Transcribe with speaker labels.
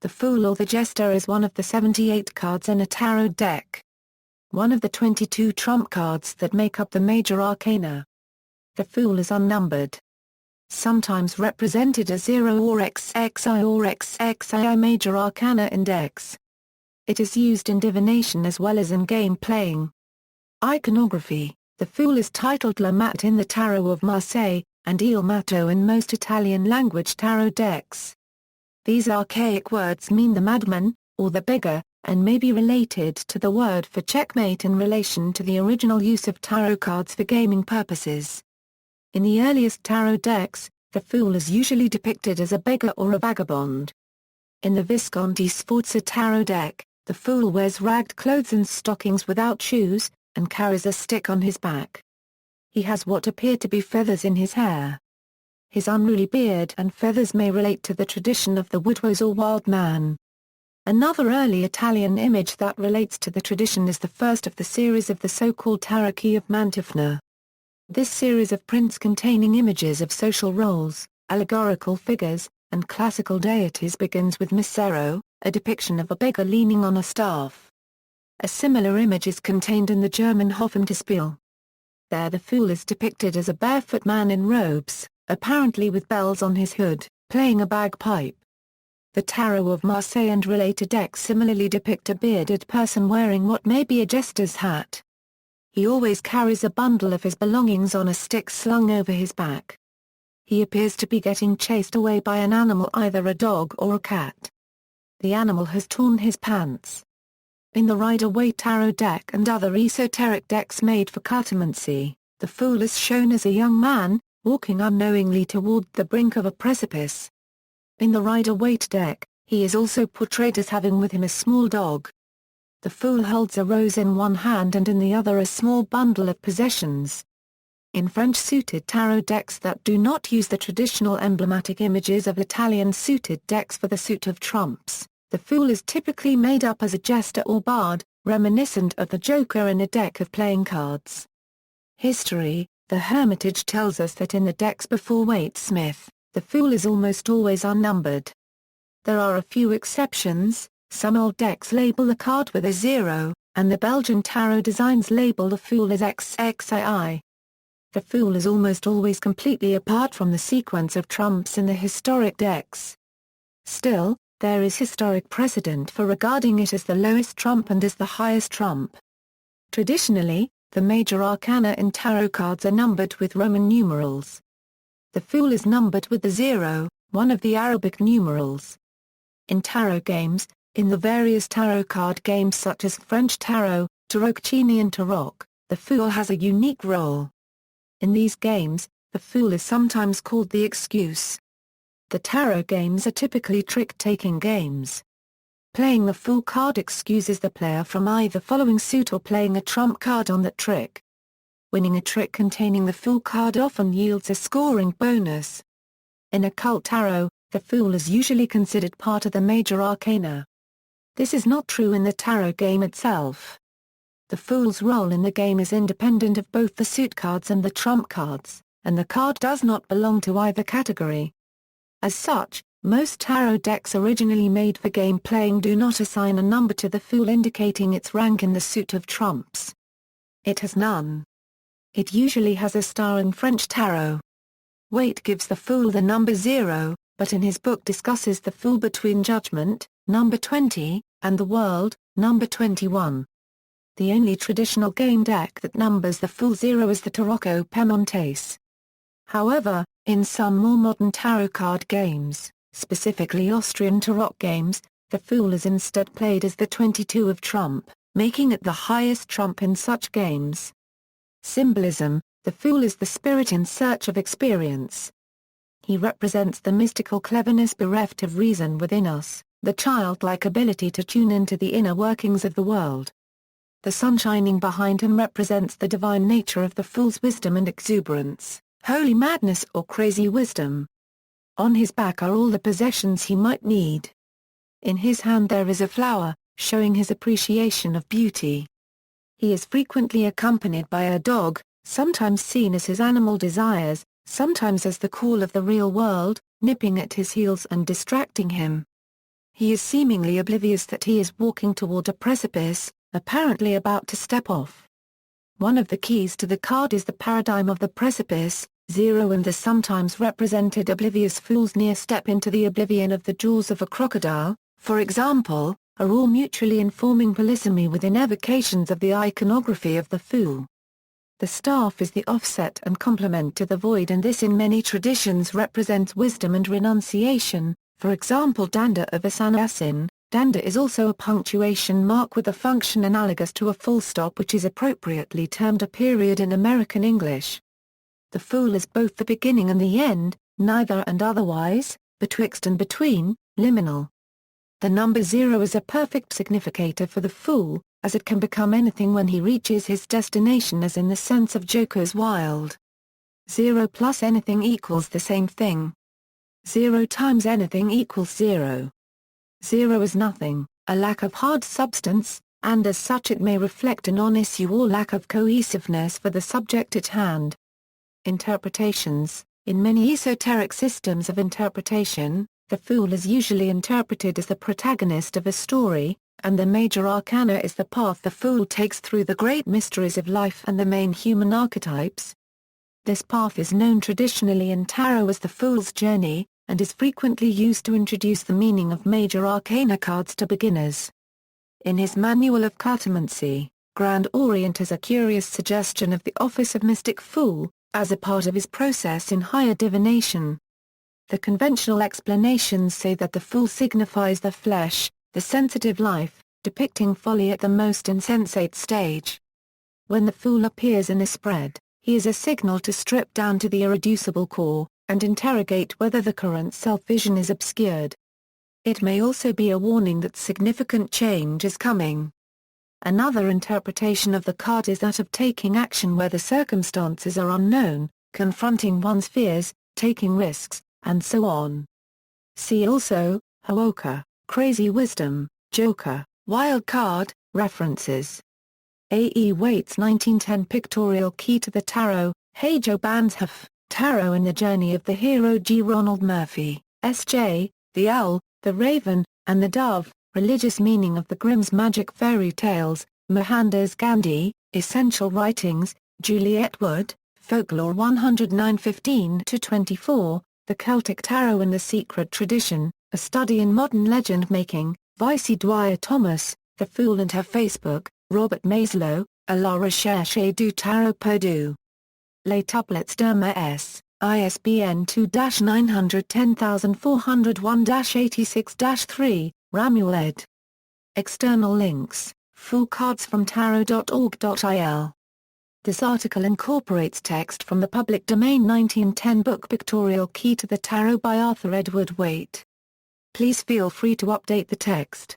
Speaker 1: The Fool or the Jester is one of the 78 cards in a tarot deck. One of the 22 trump cards that make up the Major Arcana. The Fool is unnumbered. Sometimes represented as 0 or XXI or XXII Major Arcana Index. It is used in divination as well as in game playing. Iconography: the Fool is titled La Matte in the Tarot of Marseille, and Il Matto in most Italian-language tarot decks. These archaic words mean the madman, or the beggar, and may be related to the word for checkmate in relation to the original use of tarot cards for gaming purposes. In the earliest tarot decks, the Fool is usually depicted as a beggar or a vagabond. In the Visconti Sforza tarot deck, the Fool wears ragged clothes and stockings without shoes, and carries a stick on his back. He has what appear to be feathers in his hair. His unruly beard and feathers may relate to the tradition of the woodrose or wild man. Another early Italian image that relates to the tradition is the first of the series of the so-called Tarocchi of Mantegna. This series of prints containing images of social roles, allegorical figures, and classical deities begins with Misero, a depiction of a beggar leaning on a staff. A similar image is contained in the German Hoffnungsspiel. There the Fool is depicted as a barefoot man in robes, apparently with bells on his hood, playing a bagpipe. The Tarot of Marseille and related decks similarly depict a bearded person wearing what may be a jester's hat. He always carries a bundle of his belongings on a stick slung over his back. He appears to be getting chased away by an animal, either a dog or a cat. The animal has torn his pants. In the Rider-Waite tarot deck and other esoteric decks made for cartomancy, the Fool is shown as a young man, walking unknowingly toward the brink of a precipice. In the Rider-Waite deck, he is also portrayed as having with him a small dog. The Fool holds a rose in one hand and in the other a small bundle of possessions. In French-suited tarot decks that do not use the traditional emblematic images of Italian suited decks for the suit of trumps, the Fool is typically made up as a jester or bard, reminiscent of the Joker in a deck of playing cards. History: the Hermitage tells us that in the decks before Waite-Smith, the Fool is almost always unnumbered. There are a few exceptions. Some old decks label the card with a 0, and the Belgian tarot designs label the Fool as XXII. The Fool is almost always completely apart from the sequence of trumps in the historic decks. Still, there is historic precedent for regarding it as the lowest trump and as the highest trump. Traditionally, the Major Arcana in tarot cards are numbered with Roman numerals. The Fool is numbered with the 0, one of the Arabic numerals. In tarot games, in the various tarot card games such as French Tarot, Tarocchini and Tarot, the Fool has a unique role. In these games, the Fool is sometimes called the excuse. The tarot games are typically trick-taking games. Playing the Fool card excuses the player from either following suit or playing a trump card on that trick. Winning a trick containing the Fool card often yields a scoring bonus. In occult tarot, the Fool is usually considered part of the Major Arcana. This is not true in the tarot game itself. The Fool's role in the game is independent of both the suit cards and the trump cards, and the card does not belong to either category. As such, most tarot decks originally made for game playing do not assign a number to the Fool indicating its rank in the suit of trumps. It has none. It usually has a star in French tarot. Waite gives the Fool the number 0, but in his book discusses the Fool between Judgment, number 20, and the World, number 21. The only traditional game deck that numbers the Fool 0 is the Tarocco Piemontese. However, in some more modern tarot card games, specifically Austrian tarot games, the Fool is instead played as the 22 of trump, making it the highest trump in such games. Symbolism: the Fool is the spirit in search of experience. He represents the mystical cleverness bereft of reason within us, the childlike ability to tune into the inner workings of the world. The sun shining behind him represents the divine nature of the Fool's wisdom and exuberance, holy madness or crazy wisdom. On his back are all the possessions he might need. In his hand there is a flower, showing his appreciation of beauty. He is frequently accompanied by a dog, sometimes seen as his animal desires, sometimes as the call of the real world, nipping at his heels and distracting him. He is seemingly oblivious that he is walking toward a precipice, apparently about to step off. One of the keys to the card is the paradigm of the precipice, 0, and the sometimes represented oblivious fools near step into the oblivion of the jaws of a crocodile, for example, are all mutually informing polysemy within evocations of the iconography of the fool. The staff is the offset and complement to the void, and this in many traditions represents wisdom and renunciation, for example danda of a sannyasin. Danda is also a punctuation mark with a function analogous to a full stop, which is appropriately termed a period in American English. The fool is both the beginning and the end, neither and otherwise, betwixt and between, liminal. The number 0 is a perfect significator for the fool, as it can become anything when he reaches his destination, as in the sense of Joker's wild. 0 plus anything equals the same thing. 0 times anything equals 0. 0 is nothing, a lack of hard substance, and as such it may reflect a non-issue or lack of cohesiveness for the subject at hand. Interpretations. In many esoteric systems of interpretation, the fool is usually interpreted as the protagonist of a story, and the major arcana is the path the fool takes through the great mysteries of life and the main human archetypes. This path is known traditionally in tarot as the Fool's Journey, and is frequently used to introduce the meaning of major arcana cards to beginners. In his Manual of Cartomancy, Grand Orient has a curious suggestion of the office of mystic fool, as a part of his process in higher divination. The conventional explanations say that the fool signifies the flesh, the sensitive life, depicting folly at the most insensate stage. When the fool appears in a spread, he is a signal to strip down to the irreducible core, and interrogate whether the current self-vision is obscured. It may also be a warning that significant change is coming. Another interpretation of the card is that of taking action where the circumstances are unknown, confronting one's fears, taking risks, and so on. See also, Hoaka, Crazy Wisdom, Joker, Wild Card, References. A. E. Waite's 1910 Pictorial Key to the Tarot, Heijo Banshaf, Tarot and the Journey of the Hero. G. Ronald Murphy, S.J., The Owl, the Raven, and the Dove, Religious Meaning of the Grimm's Magic Fairy Tales, Mohandas Gandhi, Essential Writings, Juliet Wood, Folklore 109:15-24, The Celtic Tarot and the Secret Tradition, A Study in Modern Legend Making, Vicey Dwyer Thomas, The Fool and Her Facebook, Robert Maslow, A la Recherche du Tarot Perdu. Les Tuplets d'Irma S., ISBN 2-910401-86-3, Ramuel ed. External links, Fool cards from tarot.org.il. This article incorporates text from the public domain 1910 book Pictorial Key to the Tarot by Arthur Edward Waite. Please feel free to update the text.